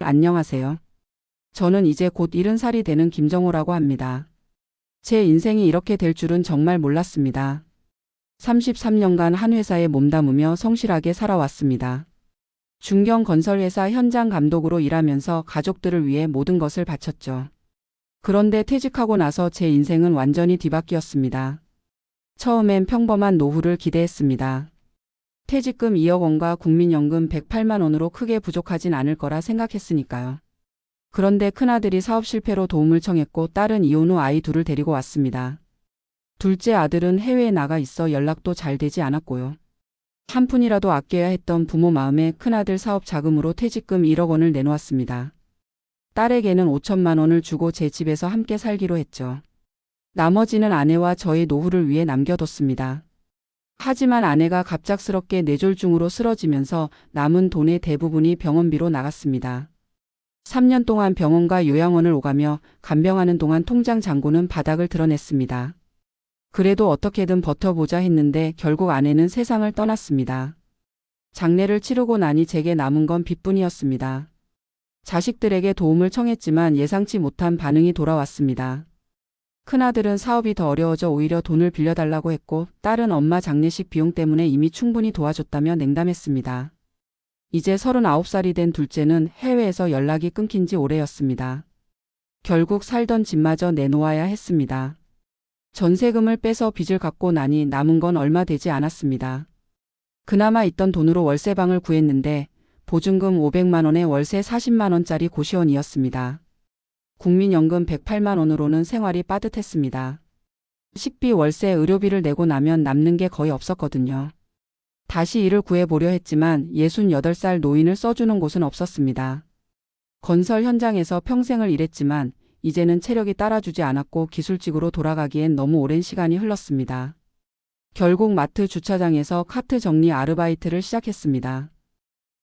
안녕하세요. 저는 이제 곧 70살이 되는 김정호라고 합니다. 제 인생이 이렇게 될 줄은 정말 몰랐습니다. 33년간 한 회사에 몸담으며 성실하게 살아왔습니다. 중견건설회사 현장 감독으로 일하면서 가족들을 위해 모든 것을 바쳤죠. 그런데 퇴직하고 나서 제 인생은 완전히 뒤바뀌었습니다. 처음엔 평범한 노후를 기대했습니다. 퇴직금 2억 원과 국민연금 108만 원으로 크게 부족하진 않을 거라 생각했으니까요. 그런데 큰아들이 사업 실패로 도움을 청했고 딸은 이혼 후 아이 둘을 데리고 왔습니다. 둘째 아들은 해외에 나가 있어 연락도 잘 되지 않았고요. 한 푼이라도 아껴야 했던 부모 마음에 큰아들 사업 자금으로 퇴직금 1억 원을 내놓았습니다. 딸에게는 5천만 원을 주고 제 집에서 함께 살기로 했죠. 나머지는 아내와 저의 노후를 위해 남겨뒀습니다. 하지만 아내가 갑작스럽게 뇌졸중으로 쓰러지면서 남은 돈의 대부분이 병원비로 나갔습니다. 3년 동안 병원과 요양원을 오가며 간병하는 동안 통장 잔고는 바닥을 드러냈습니다. 그래도 어떻게든 버텨보자 했는데 결국 아내는 세상을 떠났습니다. 장례를 치르고 나니 제게 남은 건 빚뿐이었습니다. 자식들에게 도움을 청했지만 예상치 못한 반응이 돌아왔습니다. 큰아들은 사업이 더 어려워져 오히려 돈을 빌려달라고 했고 딸은 엄마 장례식 비용 때문에 이미 충분히 도와줬다며 냉담했습니다. 이제 39살이 된 둘째는 해외에서 연락이 끊긴 지 오래였습니다. 결국 살던 집마저 내놓아야 했습니다. 전세금을 빼서 빚을 갚고 나니 남은 건 얼마 되지 않았습니다. 그나마 있던 돈으로 월세방을 구했는데 보증금 500만 원에 월세 40만 원짜리 고시원이었습니다. 국민연금 108만 원으로는 생활이 빠듯했습니다. 식비, 월세, 의료비를 내고 나면 남는 게 거의 없었거든요. 다시 일을 구해보려 했지만 68살 노인을 써주는 곳은 없었습니다. 건설 현장에서 평생을 일했지만 이제는 체력이 따라주지 않았고 기술직으로 돌아가기엔 너무 오랜 시간이 흘렀습니다. 결국 마트 주차장에서 카트 정리 아르바이트를 시작했습니다.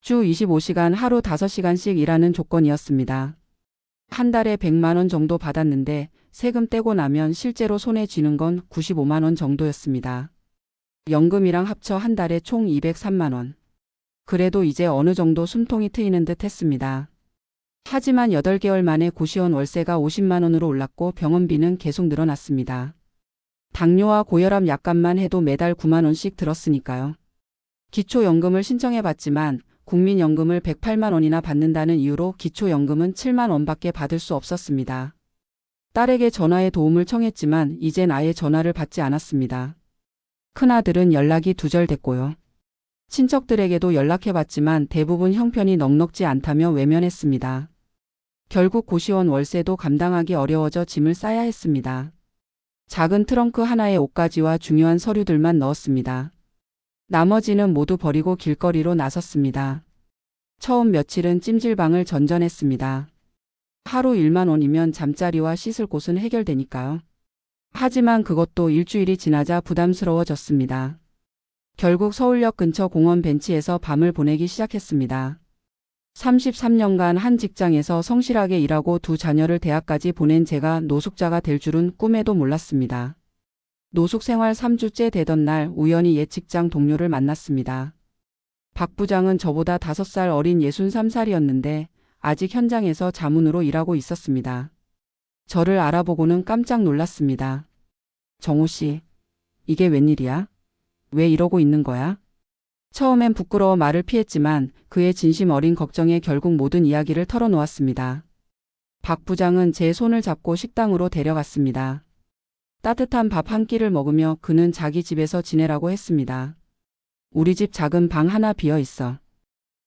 주 25시간 하루 5시간씩 일하는 조건이었습니다. 한 달에 100만 원 정도 받았는데 세금 떼고 나면 실제로 손에 쥐는 건 95만 원 정도였습니다. 연금이랑 합쳐 한 달에 총 203만 원. 그래도 이제 어느 정도 숨통이 트이는 듯 했습니다. 하지만 8개월 만에 고시원 월세가 50만 원으로 올랐고 병원비는 계속 늘어났습니다. 당뇨와 고혈압 약값만 해도 매달 9만 원씩 들었으니까요. 기초연금을 신청해봤지만 국민연금을 108만 원이나 받는다는 이유로 기초연금은 7만 원밖에 받을 수 없었습니다. 딸에게 전화해 도움을 청했지만 이젠 아예 전화를 받지 않았습니다. 큰아들은 연락이 두절됐고요. 친척들에게도 연락해봤지만 대부분 형편이 넉넉지 않다며 외면했습니다. 결국 고시원 월세도 감당하기 어려워져 짐을 싸야 했습니다. 작은 트렁크 하나에 옷가지와 중요한 서류들만 넣었습니다. 나머지는 모두 버리고 길거리로 나섰습니다. 처음 며칠은 찜질방을 전전했습니다. 하루 1만 원이면 잠자리와 씻을 곳은 해결되니까요. 하지만 그것도 일주일이 지나자 부담스러워졌습니다. 결국 서울역 근처 공원 벤치에서 밤을 보내기 시작했습니다. 33년간 한 직장에서 성실하게 일하고 두 자녀를 대학까지 보낸 제가 노숙자가 될 줄은 꿈에도 몰랐습니다. 노숙 생활 3주째 되던 날 우연히 옛 직장 동료를 만났습니다. 박 부장은 저보다 5살 어린 63살이었는데 아직 현장에서 자문으로 일하고 있었습니다. 저를 알아보고는 깜짝 놀랐습니다. 정호 씨, 이게 웬일이야? 왜 이러고 있는 거야? 처음엔 부끄러워 말을 피했지만 그의 진심 어린 걱정에 결국 모든 이야기를 털어놓았습니다. 박 부장은 제 손을 잡고 식당으로 데려갔습니다. 따뜻한 밥 한 끼를 먹으며 그는 자기 집에서 지내라고 했습니다. 우리 집 작은 방 하나 비어 있어.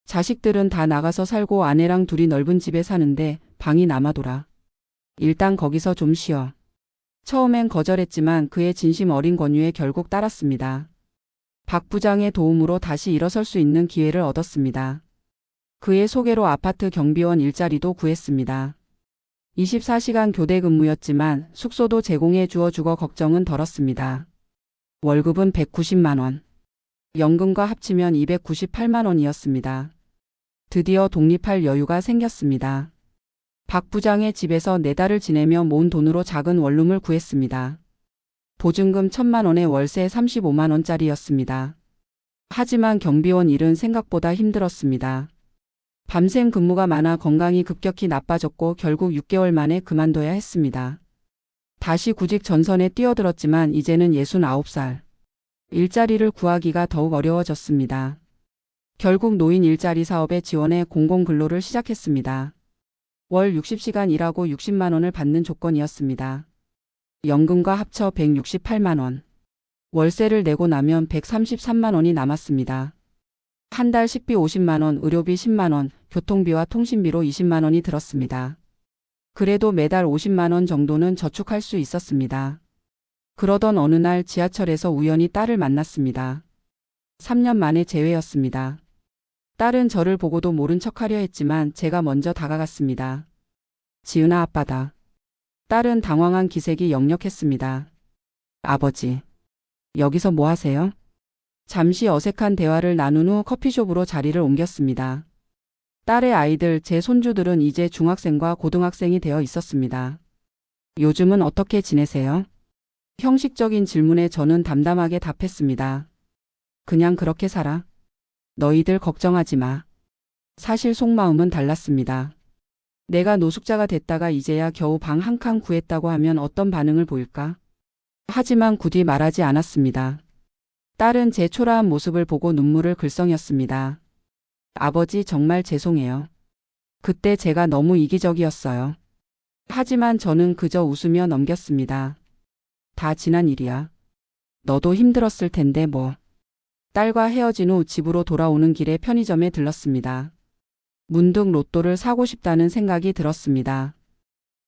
자식들은 다 나가서 살고 아내랑 둘이 넓은 집에 사는데 방이 남아돌아. 일단 거기서 좀 쉬어. 처음엔 거절했지만 그의 진심 어린 권유에 결국 따랐습니다. 박 부장의 도움으로 다시 일어설 수 있는 기회를 얻었습니다. 그의 소개로 아파트 경비원 일자리도 구했습니다. 24시간 교대 근무였지만 숙소도 제공해 주어 주거 걱정은 덜었습니다. 월급은 190만 원. 연금과 합치면 298만 원이었습니다. 드디어 독립할 여유가 생겼습니다. 박 부장의 집에서 4달을 지내며 모은 돈으로 작은 원룸을 구했습니다. 보증금 1,000만 원에 월세 35만 원짜리였습니다. 하지만 경비원 일은 생각보다 힘들었습니다. 밤샘 근무가 많아 건강이 급격히 나빠졌고 결국 6개월 만에 그만둬야 했습니다. 다시 구직 전선에 뛰어들었지만 이제는 69살. 일자리를 구하기가 더욱 어려워졌습니다. 결국 노인 일자리 사업에 지원해 공공근로를 시작했습니다. 월 60시간 일하고 60만 원을 받는 조건이었습니다. 연금과 합쳐 168만 원. 월세를 내고 나면 133만 원이 남았습니다. 한 달 식비 50만 원, 의료비 10만 원, 교통비와 통신비로 20만 원이 들었습니다. 그래도 매달 50만 원 정도는 저축할 수 있었습니다. 그러던 어느 날 지하철에서 우연히 딸을 만났습니다. 3년 만에 재회였습니다. 딸은 저를 보고도 모른 척하려 했지만 제가 먼저 다가갔습니다. 지은아, 아빠다. 딸은 당황한 기색이 역력했습니다. 아버지, 여기서 뭐 하세요? 잠시 어색한 대화를 나눈 후 커피숍으로 자리를 옮겼습니다. 딸의 아이들, 제 손주들은 이제 중학생과 고등학생이 되어 있었습니다. 요즘은 어떻게 지내세요? 형식적인 질문에 저는 담담하게 답했습니다. 그냥 그렇게 살아. 너희들 걱정하지 마. 사실 속마음은 달랐습니다. 내가 노숙자가 됐다가 이제야 겨우 방 한 칸 구했다고 하면 어떤 반응을 보일까? 하지만 굳이 말하지 않았습니다. 딸은 제 초라한 모습을 보고 눈물을 글썽였습니다. 아버지, 정말 죄송해요. 그때 제가 너무 이기적이었어요. 하지만 저는 그저 웃으며 넘겼습니다. 다 지난 일이야. 너도 힘들었을 텐데 뭐. 딸과 헤어진 후 집으로 돌아오는 길에 편의점에 들렀습니다. 문득 로또를 사고 싶다는 생각이 들었습니다.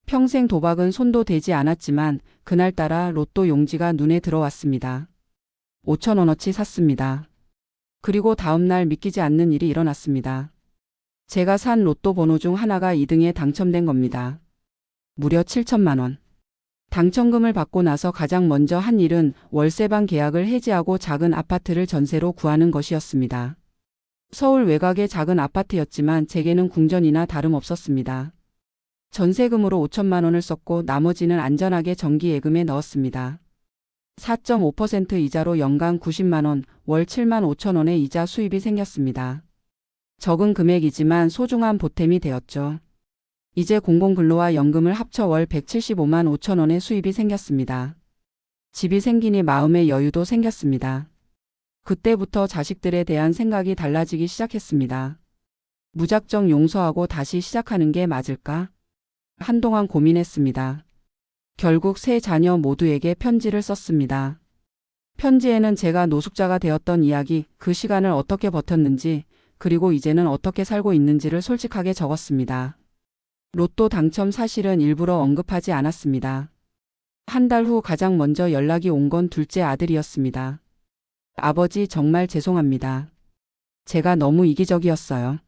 평생 도박은 손도 대지 않았지만 그날따라 로또 용지가 눈에 들어왔습니다. 5,000원어치 샀습니다. 그리고 다음날 믿기지 않는 일이 일어났습니다. 제가 산 로또 번호 중 하나가 2등에 당첨된 겁니다. 무려 7천만 원. 당첨금을 받고 나서 가장 먼저 한 일은 월세방 계약을 해지하고 작은 아파트를 전세로 구하는 것이었습니다. 서울 외곽의 작은 아파트였지만 제게는 궁전이나 다름없었습니다. 전세금으로 5천만 원을 썼고 나머지는 안전하게 정기예금에 넣었습니다. 4.5% 이자로 연간 90만 원, 월 7만 5천 원의 이자 수입이 생겼습니다. 적은 금액이지만 소중한 보탬이 되었죠. 이제 공공근로와 연금을 합쳐 월 175만 5천 원의 수입이 생겼습니다. 집이 생기니 마음의 여유도 생겼습니다. 그때부터 자식들에 대한 생각이 달라지기 시작했습니다. 무작정 용서하고 다시 시작하는 게 맞을까? 한동안 고민했습니다. 결국 세 자녀 모두에게 편지를 썼습니다. 편지에는 제가 노숙자가 되었던 이야기, 그 시간을 어떻게 버텼는지, 그리고 이제는 어떻게 살고 있는지를 솔직하게 적었습니다. 로또 당첨 사실은 일부러 언급하지 않았습니다. 한 달 후 가장 먼저 연락이 온 건 둘째 아들이었습니다. 아버지, 정말 죄송합니다. 제가 너무 이기적이었어요.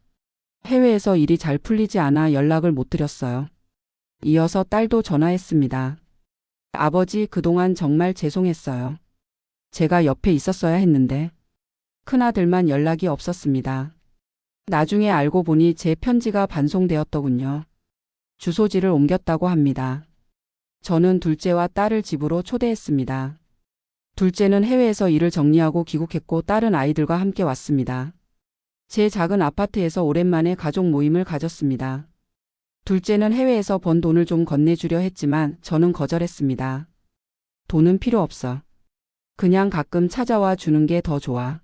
해외에서 일이 잘 풀리지 않아 연락을 못 드렸어요. 이어서 딸도 전화했습니다. 아버지, 그동안 정말 죄송했어요. 제가 옆에 있었어야 했는데. 큰아들만 연락이 없었습니다. 나중에 알고 보니 제 편지가 반송되었더군요. 주소지를 옮겼다고 합니다. 저는 둘째와 딸을 집으로 초대했습니다. 둘째는 해외에서 일을 정리하고 귀국했고 딸은 아이들과 함께 왔습니다. 제 작은 아파트에서 오랜만에 가족 모임을 가졌습니다. 둘째는 해외에서 번 돈을 좀 건네주려 했지만 저는 거절했습니다. 돈은 필요 없어. 그냥 가끔 찾아와 주는 게 더 좋아.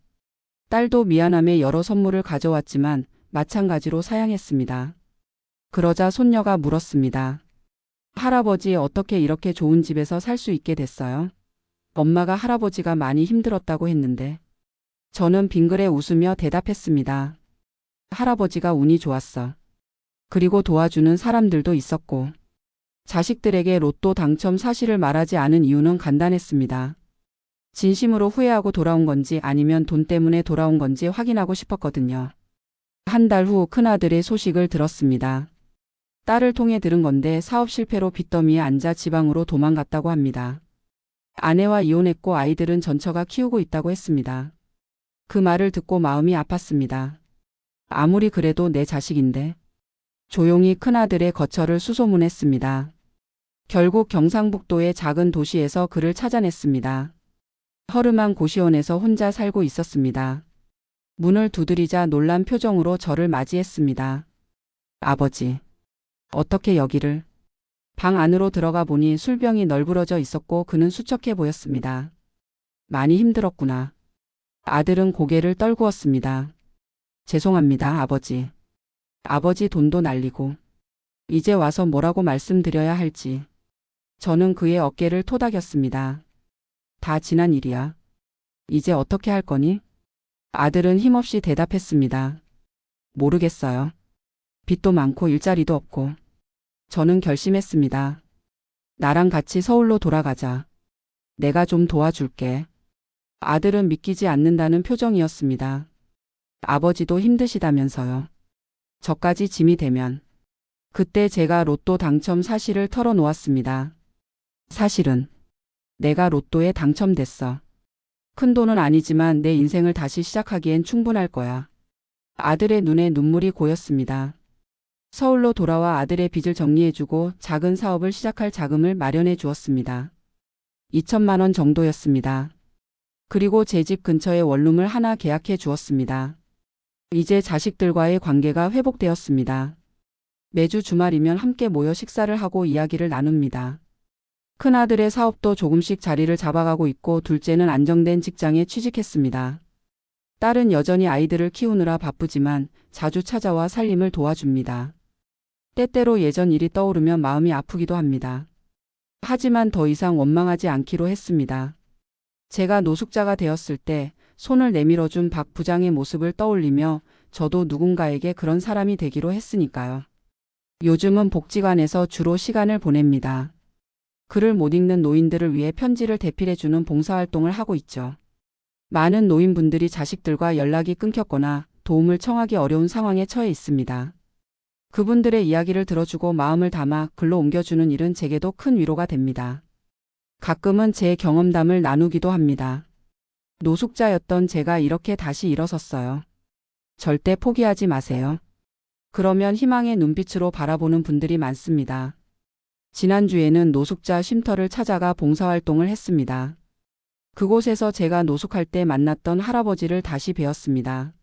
딸도 미안함에 여러 선물을 가져왔지만 마찬가지로 사양했습니다. 그러자 손녀가 물었습니다. 할아버지, 어떻게 이렇게 좋은 집에서 살 수 있게 됐어요? 엄마가 할아버지가 많이 힘들었다고 했는데. 저는 빙그레 웃으며 대답했습니다. 할아버지가 운이 좋았어. 그리고 도와주는 사람들도 있었고. 자식들에게 로또 당첨 사실을 말하지 않은 이유는 간단했습니다. 진심으로 후회하고 돌아온 건지 아니면 돈 때문에 돌아온 건지 확인하고 싶었거든요. 한 달 후 큰아들의 소식을 들었습니다. 딸을 통해 들은 건데 사업 실패로 빚더미에 앉아 지방으로 도망갔다고 합니다. 아내와 이혼했고 아이들은 전처가 키우고 있다고 했습니다. 그 말을 듣고 마음이 아팠습니다. 아무리 그래도 내 자식인데. 조용히 큰아들의 거처를 수소문했습니다. 결국 경상북도의 작은 도시에서 그를 찾아냈습니다. 허름한 고시원에서 혼자 살고 있었습니다. 문을 두드리자 놀란 표정으로 저를 맞이했습니다. 아버지, 어떻게 여기를? 방 안으로 들어가 보니 술병이 널브러져 있었고 그는 수척해 보였습니다. 많이 힘들었구나. 아들은 고개를 떨구었습니다. 죄송합니다, 아버지. 아버지 돈도 날리고. 이제 와서 뭐라고 말씀드려야 할지. 저는 그의 어깨를 토닥였습니다. 다 지난 일이야. 이제 어떻게 할 거니? 아들은 힘없이 대답했습니다. 모르겠어요. 빚도 많고 일자리도 없고. 저는 결심했습니다. 나랑 같이 서울로 돌아가자. 내가 좀 도와줄게. 아들은 믿기지 않는다는 표정이었습니다. 아버지도 힘드시다면서요. 저까지 짐이 되면. 그때 제가 로또 당첨 사실을 털어놓았습니다. 사실은 내가 로또에 당첨됐어. 큰 돈은 아니지만 내 인생을 다시 시작하기엔 충분할 거야. 아들의 눈에 눈물이 고였습니다. 서울로 돌아와 아들의 빚을 정리해주고 작은 사업을 시작할 자금을 마련해 주었습니다. 2천만 원 정도였습니다. 그리고 제 집 근처에 원룸을 하나 계약해 주었습니다. 이제 자식들과의 관계가 회복되었습니다. 매주 주말이면 함께 모여 식사를 하고 이야기를 나눕니다. 큰아들의 사업도 조금씩 자리를 잡아가고 있고 둘째는 안정된 직장에 취직했습니다. 딸은 여전히 아이들을 키우느라 바쁘지만 자주 찾아와 살림을 도와줍니다. 때때로 예전 일이 떠오르면 마음이 아프기도 합니다. 하지만 더 이상 원망하지 않기로 했습니다. 제가 노숙자가 되었을 때 손을 내밀어준 박 부장의 모습을 떠올리며 저도 누군가에게 그런 사람이 되기로 했으니까요. 요즘은 복지관에서 주로 시간을 보냅니다. 글을 못 읽는 노인들을 위해 편지를 대필해주는 봉사활동을 하고 있죠. 많은 노인분들이 자식들과 연락이 끊겼거나 도움을 청하기 어려운 상황에 처해 있습니다. 그분들의 이야기를 들어주고 마음을 담아 글로 옮겨주는 일은 제게도 큰 위로가 됩니다. 가끔은 제 경험담을 나누기도 합니다. 노숙자였던 제가 이렇게 다시 일어섰어요. 절대 포기하지 마세요. 그러면 희망의 눈빛으로 바라보는 분들이 많습니다. 지난주에는 노숙자 쉼터를 찾아가 봉사활동을 했습니다. 그곳에서 제가 노숙할 때 만났던 할아버지를 다시 뵈었습니다.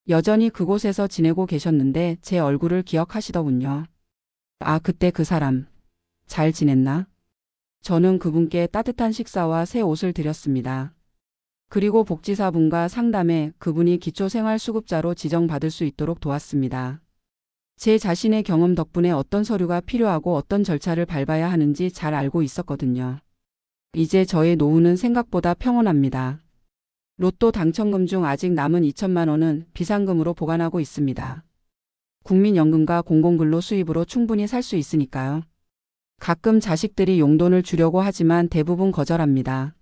여전히 그곳에서 지내고 계셨는데 제 얼굴을 기억하시더군요. 아, 그때 그 사람. 잘 지냈나? 저는 그분께 따뜻한 식사와 새 옷을 드렸습니다. 그리고 복지사분과 상담해 그분이 기초생활수급자로 지정받을 수 있도록 도왔습니다. 제 자신의 경험 덕분에 어떤 서류가 필요하고 어떤 절차를 밟아야 하는지 잘 알고 있었거든요. 이제 저의 노후는 생각보다 평온합니다. 로또 당첨금 중 아직 남은 2천만 원은 비상금으로 보관하고 있습니다. 국민연금과 공공근로 수입으로 충분히 살 수 있으니까요. 가끔 자식들이 용돈을 주려고 하지만 대부분 거절합니다.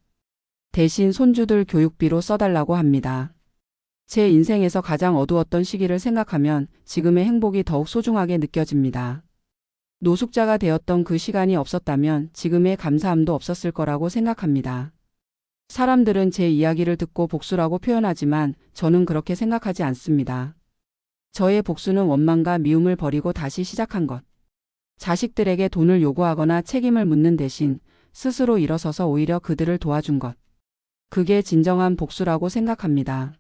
대신 손주들 교육비로 써달라고 합니다. 제 인생에서 가장 어두웠던 시기를 생각하면 지금의 행복이 더욱 소중하게 느껴집니다. 노숙자가 되었던 그 시간이 없었다면 지금의 감사함도 없었을 거라고 생각합니다. 사람들은 제 이야기를 듣고 복수라고 표현하지만 저는 그렇게 생각하지 않습니다. 저의 복수는 원망과 미움을 버리고 다시 시작한 것. 자식들에게 돈을 요구하거나 책임을 묻는 대신 스스로 일어서서 오히려 그들을 도와준 것. 그게 진정한 복수라고 생각합니다.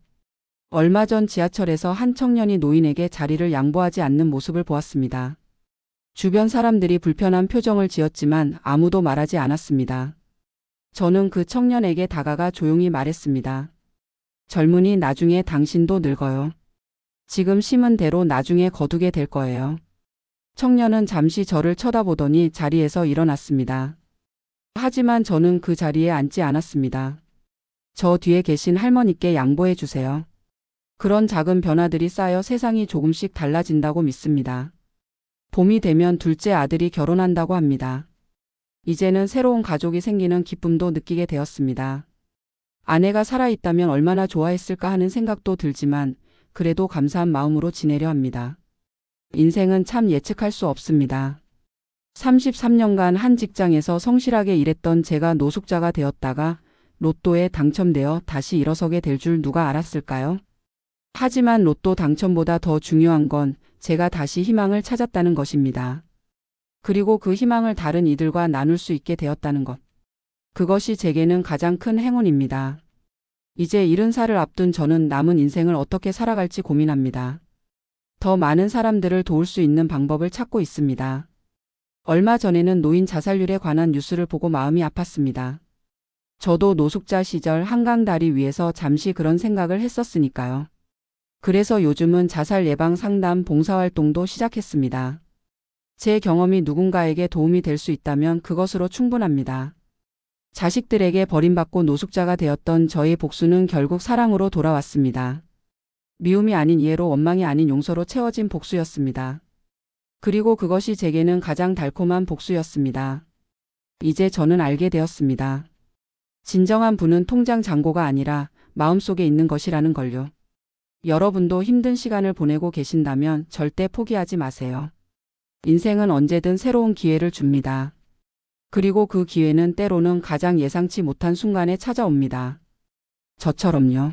얼마 전 지하철에서 한 청년이 노인에게 자리를 양보하지 않는 모습을 보았습니다. 주변 사람들이 불편한 표정을 지었지만 아무도 말하지 않았습니다. 저는 그 청년에게 다가가 조용히 말했습니다. 젊은이, 나중에 당신도 늙어요. 지금 심은 대로 나중에 거두게 될 거예요. 청년은 잠시 저를 쳐다보더니 자리에서 일어났습니다. 하지만 저는 그 자리에 앉지 않았습니다. 저 뒤에 계신 할머니께 양보해 주세요. 그런 작은 변화들이 쌓여 세상이 조금씩 달라진다고 믿습니다. 봄이 되면 둘째 아들이 결혼한다고 합니다. 이제는 새로운 가족이 생기는 기쁨도 느끼게 되었습니다. 아내가 살아있다면 얼마나 좋아했을까 하는 생각도 들지만 그래도 감사한 마음으로 지내려 합니다. 인생은 참 예측할 수 없습니다. 33년간 한 직장에서 성실하게 일했던 제가 노숙자가 되었다가 로또에 당첨되어 다시 일어서게 될 줄 누가 알았을까요? 하지만 로또 당첨보다 더 중요한 건 제가 다시 희망을 찾았다는 것입니다. 그리고 그 희망을 다른 이들과 나눌 수 있게 되었다는 것. 그것이 제게는 가장 큰 행운입니다. 이제 70살을 앞둔 저는 남은 인생을 어떻게 살아갈지 고민합니다. 더 많은 사람들을 도울 수 있는 방법을 찾고 있습니다. 얼마 전에는 노인 자살률에 관한 뉴스를 보고 마음이 아팠습니다. 저도 노숙자 시절 한강 다리 위에서 잠시 그런 생각을 했었으니까요. 그래서 요즘은 자살 예방 상담 봉사활동도 시작했습니다. 제 경험이 누군가에게 도움이 될 수 있다면 그것으로 충분합니다. 자식들에게 버림받고 노숙자가 되었던 저의 복수는 결국 사랑으로 돌아왔습니다. 미움이 아닌 이해로, 원망이 아닌 용서로 채워진 복수였습니다. 그리고 그것이 제게는 가장 달콤한 복수였습니다. 이제 저는 알게 되었습니다. 진정한 부는 통장 잔고가 아니라 마음속에 있는 것이라는 걸요. 여러분도 힘든 시간을 보내고 계신다면 절대 포기하지 마세요. 인생은 언제든 새로운 기회를 줍니다. 그리고 그 기회는 때로는 가장 예상치 못한 순간에 찾아옵니다. 저처럼요.